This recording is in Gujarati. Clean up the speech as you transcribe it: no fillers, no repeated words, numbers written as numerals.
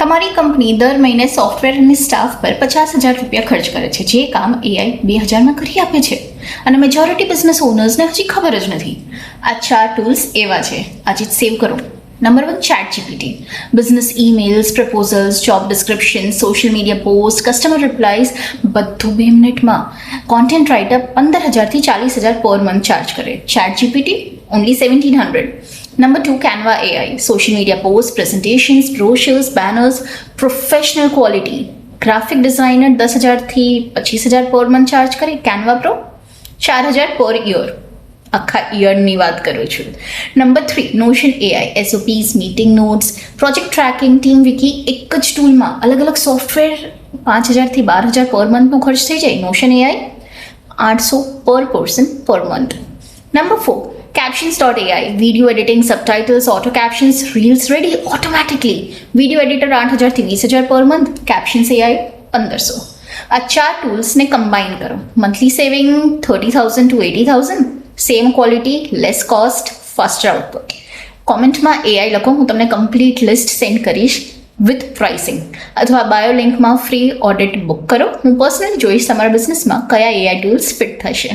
તમારી કંપની દર મહિને સોફ્ટવેર અને સ્ટાફ પર 50,000 રૂપિયા ખર્ચ કરે છે, જે કામ AI 2000માં કરી આપે છે, અને મેજોરિટી બિઝનેસ ઓનર્સને હજી ખબર જ નથી. આ 4 ટૂલ્સ એવા છે, આજે જ સેવ કરો. Number 1, ChatGPT. Business emails, proposals, job description, social media post, customer replies બધું 2 મિનિટમાં. કોન્ટેન્ટ રાઇટર 15,000 થી 40,000 પર મંથ ચાર્જ કરે. ChatGPT only 1,700. Number 2, Canva AI. Social media posts, presentations, brochures, banners, professional quality. Graphic designer 10,000 થી 25,000 પર મંથ ચાર્જ કરે. Canva Pro 4,000 પર યર. આખા યરની વાત કરું છું. Number 3, Notion AI. SOPs, meeting notes, project tracking, team wiki એક જ ટૂલમાં અલગ અલગ સોફ્ટવેર 5,000 થી 12,000 પર મંથનો ખર્ચ થઈ જાય. Notion AI 800 પર person per month. Number 4, Captions.ai. Video editing, subtitles, auto captions, reels ready automatically. Video editor 8,000 થી 20,000 પર મંથ. Captions AI 1,500. આ 4 ટૂલ્સને કમ્બાઈન કરો. Monthly saving 30,000 to 80,000. Same quality, less cost, faster output. કોમેન્ટમાં AI લખો, હું તમને કમ્પ્લીટ લિસ્ટ સેન્ડ કરીશ વિથ પ્રાઇસિંગ. અથવા બાયો લિંકમાં ફ્રી ઓડિટ બુક કરો. હું પર્સનલી જોઈશ તમારા બિઝનેસમાં કયા AI ટૂલ્સ ફિટ થશે.